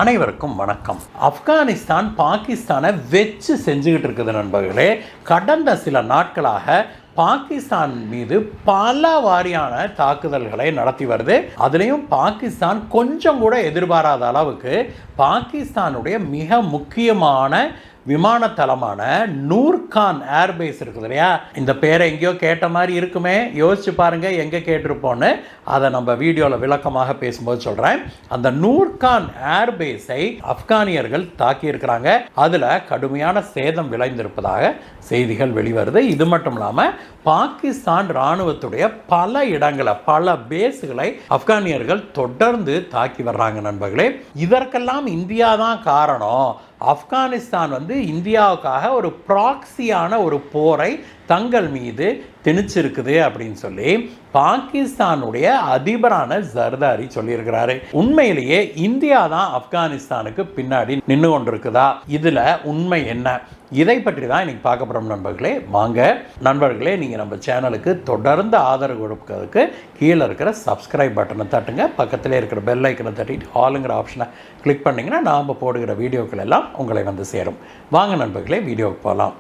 அனைவருக்கும் வணக்கம். ஆப்கானிஸ்தான் பாகிஸ்தானை வெச்சு செஞ்சுக்கிட்டு இருக்குது நண்பர்களே. கடந்த சில நாட்களாக பாகிஸ்தான் மீது பல வாரியான தாக்குதல்களை நடத்தி வருது. அதுலேயும் பாகிஸ்தான் கொஞ்சம் கூட எதிர்பாராத அளவுக்கு பாகிஸ்தானுடைய மிக முக்கியமான விமான தளமான நூர்கான் ஏர்பேஸ் இருக்குது இல்லையா, இந்த பேரை எங்கேயோ கேட்ட மாதிரி இருக்குமே, யோசிச்சு பாருங்க எங்கே கேட்டிருப்போன்னு. அதை நம்ம வீடியோவில் விளக்கமாக பேசும்போது சொல்கிறேன். அந்த நூர்கான் ஏர்பேஸை ஆப்கானியர்கள் தாக்கியிருக்கிறாங்க. அதில் கடுமையான சேதம் விளைந்திருப்பதாக செய்திகள் வெளிவருது. இது மட்டும் இல்லாமல் பாகிஸ்தான் இராணுவத்துடைய பல இடங்களை, பல பேஸுகளை ஆப்கானியர்கள் தொடர்ந்து தாக்கி வர்றாங்க நண்பர்களே. இதற்கெல்லாம் இந்தியா தான் காரணம். ஆப்கானிஸ்தான் இந்தியாவுக்காக ஒரு ப்ராக்சியான ஒரு போரை தங்கள் மீது திணிச்சிருக்குது அப்படின்னு சொல்லி பாகிஸ்தானுடைய அதிபரான ஜர்தாரி சொல்லியிருக்கிறாரு. உண்மையிலேயே இந்தியா தான் ஆப்கானிஸ்தானுக்கு பின்னாடி நின்று கொண்டிருக்குதா? இதுல உண்மை என்ன? இதை பற்றி தான் இன்னைக்கு பார்க்க போறோம் நண்பர்களே. வாங்க நண்பர்களே, நீங்க நம்ம சேனலுக்கு தொடர்ந்து ஆதரவு கொடுக்கிறதுக்கு கீழே இருக்கிற சப்ஸ்கிரைப் பட்டனை தட்டுங்க. பக்கத்திலே இருக்கிற பெல் ஐக்கனை தட்டிட்டு ஆளுங்கிற ஆப்ஷனை கிளிக் பண்ணீங்கன்னா நாம் போடுகிற வீடியோக்கள் எல்லாம் உங்களை சேரும். வாங்க நண்பர்களே, வீடியோவுக்கு போகலாம்.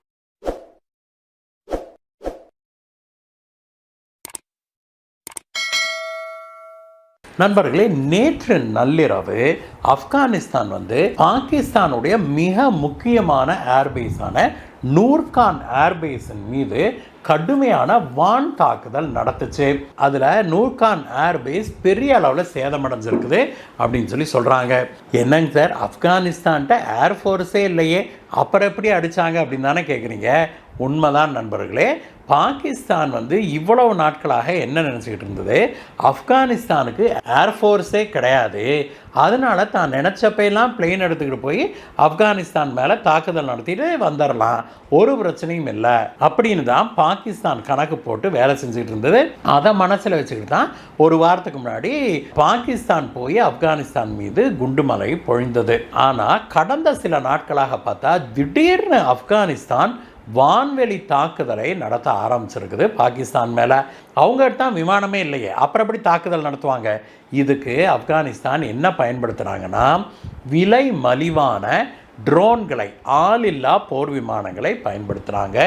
நண்பர்களே, நேற்று நள்ளிரவு ஆப்கானிஸ்தான் பாகிஸ்தானுடைய மிக முக்கியமான ஏர்பேஸான நூர்கான் ஏர்பேஸின் மீது கடுமையான வான் தாக்குதல் நடத்துச்சு. அதில் நூர்கான் ஏர்பேஸ் பெரிய அளவில் சேதமடைஞ்சிருக்குது அப்படின்னு சொல்லி சொல்கிறாங்க. என்னங்க சார், ஆப்கானிஸ்தான்கிட்ட ஏர்ஃபோர்ஸே இல்லையே, அப்புறம் எப்படி அடித்தாங்க அப்படின்னு தானே கேட்குறீங்க. உண்மைதான் நண்பர்களே. பாகிஸ்தான் இவ்வளவு நாட்களாக என்ன நினச்சிக்கிட்டு இருந்தது, ஆப்கானிஸ்தானுக்கு ஏர்ஃபோர்ஸே கிடையாது, அதனால தான் நினச்சப்பெல்லாம் பிளெயின் எடுத்துக்கிட்டு போய் ஆப்கானிஸ்தான் மேலே தாக்குதல் நடத்திட்டு வந்துடலாம், ஒரு பிரச்சனையும் இல்லை அப்படின்னு தான் பாகிஸ்தான் கணக்கு போட்டு வேலை செஞ்சுக்கிட்டு இருந்தது. அதை மனசில் வச்சுக்கிட்டு தான் ஒரு வாரத்துக்கு முன்னாடி பாகிஸ்தான் போய் ஆப்கானிஸ்தான் மீது குண்டுமலை பொழிந்தது. ஆனால் கடந்த சில நாட்களாக பார்த்தா திடீர்னு ஆப்கானிஸ்தான் வான்வெளி தாக்குதலை நடத்த ஆரம்பிச்சிருக்குது பாகிஸ்தான் மேலே. அவங்ககிட்ட தான் விமானமே இல்லையே, அப்புறம் எப்படி தாக்குதல் நடத்துவாங்க? இதுக்கு ஆப்கானிஸ்தான் என்ன பயன்படுத்துகிறாங்கன்னா, விலை மலிவான ட்ரோன்களை, ஆளில்லா போர் விமானங்களை பயன்படுத்துகிறாங்க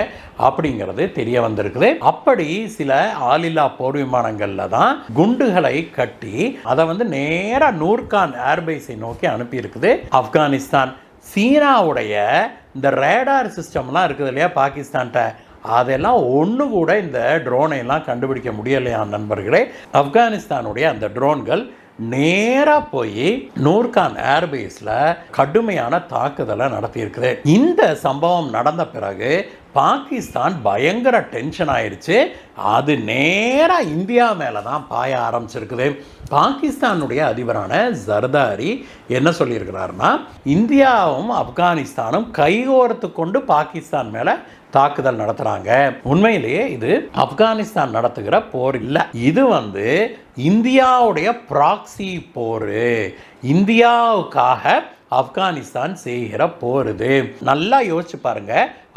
அப்படிங்கிறது தெரிய வந்திருக்குது. அப்படி சில ஆளில்லா போர் விமானங்களில் தான் குண்டுகளை கட்டி அதை நேராக நூர்கான் ஏர்பேஸை நோக்கி அனுப்பியிருக்குது ஆப்கானிஸ்தான். சீனாவுடைய இந்த ரேடார் சிஸ்டம்லாம் இருக்குது இல்லையா பாகிஸ்தான்கிட்ட, அதெல்லாம் ஒன்று கூட இந்த ட்ரோனை எல்லாம் கண்டுபிடிக்க முடியலையா நண்பர்களே. ஆப்கானிஸ்தானுடைய அந்த ட்ரோன்கள் நேராக போய் நூர்கான் ஏர்பேஸில் கடுமையான தாக்குதலை நடத்தியிருக்குது. இந்த சம்பவம் நடந்த பிறகு பாகிஸ்தான் பயங்கர டென்ஷன் ஆயிடுச்சு. அது நேராக இந்தியா மேலே தான் பாய ஆரம்பிச்சிருக்குது. பாகிஸ்தானுடைய அதிபரான ஜர்தாரி என்ன சொல்லியிருக்கிறாருன்னா, இந்தியாவும் ஆப்கானிஸ்தானும் கைகோர்த்து கொண்டு பாகிஸ்தான் மேலே தாக்குதல் நடத்துகிறாங்க. உண்மையிலேயே இது ஆப்கானிஸ்தான் நடத்துகிற போர் இல்லை, இது இந்தியாவுடைய ப்ராக்சி போர், இந்தியாவுக்காக ஆப்கானிஸ்தான் செய்கிற போர். இது நல்லா யோசிச்சு பாருங்க.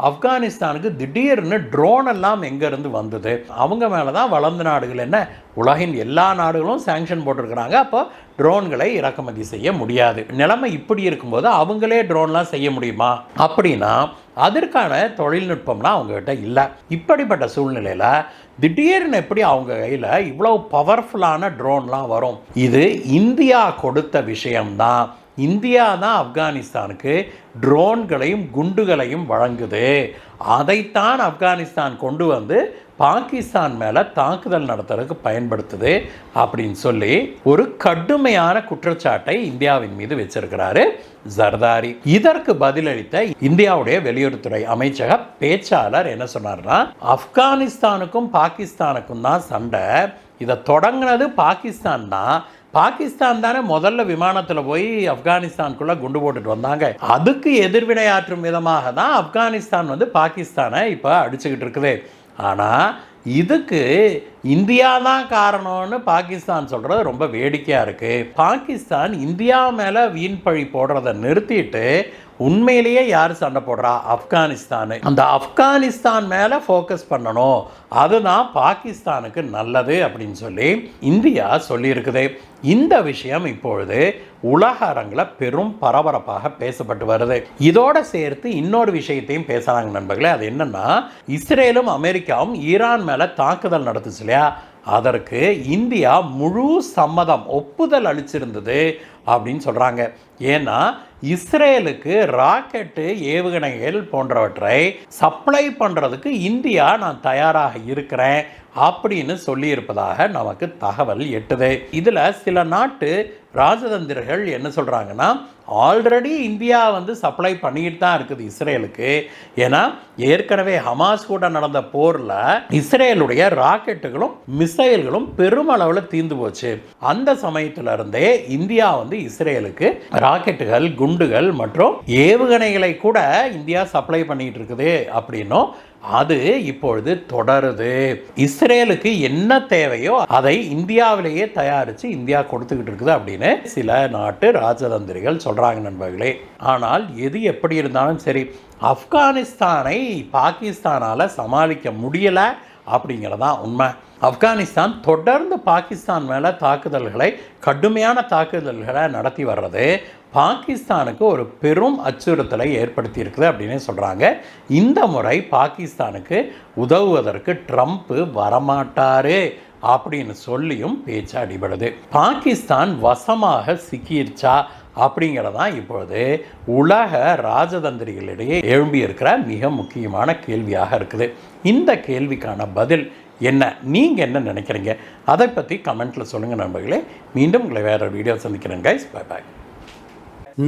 ஆப்கானிஸ்தானுக்கு திடீர்னு ட்ரோன் எல்லாம் எங்கேருந்து வந்தது? அவங்க மேலே தான் வளர்ந்த நாடுகள், என்ன உலகின் எல்லா நாடுகளும் சாங்ஷன் போட்டிருக்கிறாங்க. அப்போ ட்ரோன்களை இறக்குமதி செய்ய முடியாது. நிலைமை இப்படி இருக்கும்போது அவங்களே ட்ரோன்லாம் செய்ய முடியுமா? அப்படின்னா அதற்கான தொழில்நுட்பம்லாம் அவங்ககிட்ட இல்லை. இப்படிப்பட்ட சூழ்நிலையில் திடீர்னு எப்படி அவங்க கையில் இவ்வளோ பவர்ஃபுல்லான ட்ரோன்லாம் வரும்? இது இந்தியா கொடுத்த விஷயம்தான். இந்தியா தான் ஆப்கானிஸ்தானுக்கு ட்ரோன்களையும் குண்டுகளையும் வழங்குது. அதைத்தான் ஆப்கானிஸ்தான் கொண்டு பாகிஸ்தான் மேலே தாக்குதல் நடத்துறதுக்கு பயன்படுத்துது அப்படின்னு சொல்லி ஒரு கடுமையான குற்றச்சாட்டை இந்தியாவின் மீது வச்சிருக்கிறாரு ஜர்தாரி. இதற்கு பதிலளித்த இந்தியாவுடைய வெளியுறவுத்துறை அமைச்சக பேச்சாளர் என்ன சொன்னார்னா, ஆப்கானிஸ்தானுக்கும் பாகிஸ்தானுக்கும் தான் சண்டை, இதை தொடங்கினது பாகிஸ்தான் தான். பாகிஸ்தான் தானே முதல்ல விமானத்தில் போய் ஆப்கானிஸ்தானுக்குள்ளே குண்டு போட்டுட்டு வந்தாங்க. அதுக்கு எதிர்வினையாற்றும் விதமாக தான் ஆப்கானிஸ்தான் பாகிஸ்தானை இப்போ அடிச்சுக்கிட்டு இருக்குது. ஆனால் இதுக்கு இந்தியா தான் காரணம்னு பாகிஸ்தான் சொல்கிறது ரொம்ப வேடிக்கையாக இருக்குது. பாகிஸ்தான் இந்தியா மேலே வீண் பழி போடுறதை நிறுத்திட்டு உண்மையிலேயே யார் சண்டை போடுறா? ஆப்கானிஸ்தான். அந்த ஆப்கானிஸ்தான் மேலே ஃபோக்கஸ் பண்ணணும், அதுதான் பாகிஸ்தானுக்கு நல்லது அப்படின்னு சொல்லி இந்தியா சொல்லியிருக்குது. இந்த விஷயம் இப்பொழுது உலக அரங்கில் பெரும் பரபரப்பாக பேசப்பட்டு வருது. இதோட சேர்த்து இன்னொரு விஷயத்தையும் பேசுகிறாங்க நண்பர்களே. அது என்னன்னா, இஸ்ரேலும் அமெரிக்காவும் ஈரான் மேலே தாக்குதல் நடத்துச்சு இல்லையா, அதற்கு இந்தியா முழு சம்மதம் ஒப்புதல் அளிச்சிருந்தது அப்படின்னு சொல்கிறாங்க. ஏன்னா இஸ்ரேலுக்கு ராக்கெட்டு, ஏவுகணைகள் போன்றவற்றை சப்ளை பண்ணுறதுக்கு இந்தியா நான் தயாராக இருக்கிறேன் அப்படின்னு சொல்லியிருப்பதாக நமக்கு தகவல் எட்டுது. இதில் சில நாட்டு ராஜதந்திரிகள் என்ன சொல்கிறாங்கன்னா, ஆல்ரெடி இந்தியா சப்ளை பண்ணிட்டு தான் இருக்குது இஸ்ரேலுக்கு. ஏன்னா ஏற்கனவே ஹமாஸ் கூட நடந்த போரில் இஸ்ரேலுடைய ராக்கெட்டுகளும் மிசைல்களும் பெருமளவில் தீர்ந்து போச்சு. அந்த சமயத்திலிருந்தே இந்தியா இஸ்ரேலுக்கு ராக்கெட்டுகள், குண்டுகள் மற்றும் ஏவுகணைகளை கூட இந்தியா சப்ளை பண்ணிட்டு இருக்குது அப்படின்னும் அது இப்பொழுது தொடருது. இஸ்ரேலுக்கு என்ன தேவையோ அதை இந்தியாவிலேயே தயாரித்து இந்தியா கொடுத்துக்கிட்டு இருக்குது அப்படின்னு சில நாட்டு ராஜதந்திரிகள் சொல்கிறாங்க நண்பர்களே. ஆனால் எது எப்படி இருந்தாலும் சரி, ஆப்கானிஸ்தானை பாகிஸ்தானால் சமாளிக்க முடியலை அப்படிங்கிறதான் உண்மை. ஆப்கானிஸ்தான் தொடர்ந்து பாகிஸ்தான் மேலே கடுமையான தாக்குதல்களை நடத்தி வர்றது பாகிஸ்தானுக்கு ஒரு பெரும் அச்சுறுத்தலை ஏற்படுத்தி இருக்குது அப்படின்னு சொல்கிறாங்க. இந்த முறை பாகிஸ்தானுக்கு உதவுவதற்கு ட்ரம்ப் வரமாட்டாரு அப்படின்னு சொல்லியும் பேச்சு அடிபடுது. பாகிஸ்தான் வசமாக சிக்கிருச்சா அப்படிங்கிறதான் இப்பொழுது உலக ராஜதந்திரிகளிடையே எழும்பியிருக்கிற மிக முக்கியமான கேள்வியாக இருக்குது. இந்த கேள்விக்கான பதில் என்ன, நீங்கள் என்ன நினைக்கிறீங்க? அதை பற்றி கமெண்ட்டில் சொல்லுங்கள் நண்பர்களே. மீண்டும் உங்களை வேறு வீடியோ சந்திக்கிறேன் கைஸ். பை பாய்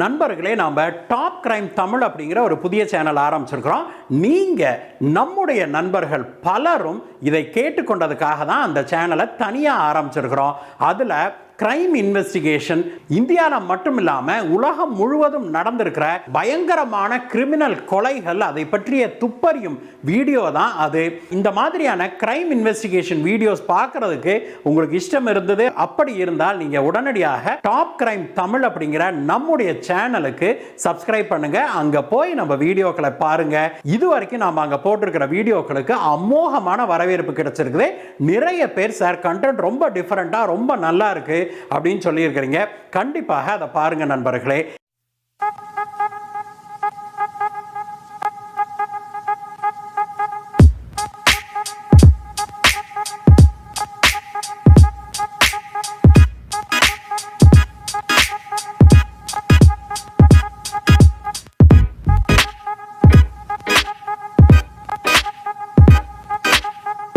நண்பர்களே. நாம் டாப் கிரைம் தமிழ் அப்படிங்கிற ஒரு புதிய சேனல் ஆரம்பிச்சிருக்கிறோம். நீங்கள் நம்முடைய நண்பர்கள் பலரும் இதை கேட்டுக்கொண்டதுக்காக தான் அந்த சேனலை தனியாக ஆரம்பிச்சிருக்கிறோம். அதில் கிரைம் இன்வெஸ்டிகேஷன் இந்தியாவில் மட்டும் இல்லாமல் உலகம் முழுவதும் நடந்திருக்கிற பயங்கரமான கிரிமினல் கொலைகள், அதை பற்றிய துப்பறியும் வீடியோ தான் அது. இந்த மாதிரியான கிரைம் இன்வெஸ்டிகேஷன் வீடியோஸ் பார்க்கறதுக்கு உங்களுக்கு இஷ்டம் இருந்தது, அப்படி இருந்தால் நீங்கள் உடனடியாக டாப் கிரைம் தமிழ் அப்படிங்கிற நம்முடைய சேனலுக்கு சப்ஸ்கிரைப் பண்ணுங்க. அங்கே போய் நம்ம வீடியோக்களை பாருங்க. இது வரைக்கும் நாம் அங்கே போட்டிருக்கிற வீடியோக்களுக்கு அமோகமான வரவேற்பு கிடைச்சிருக்குது. நிறைய பேர் சார் கண்டென்ட் ரொம்ப டிஃபரெண்ட்டாக ரொம்ப நல்லா இருக்கு அப்படின்னு சொல்லியிருக்கிறீங்க. கண்டிப்பாக அதை பாருங்க நண்பர்களே.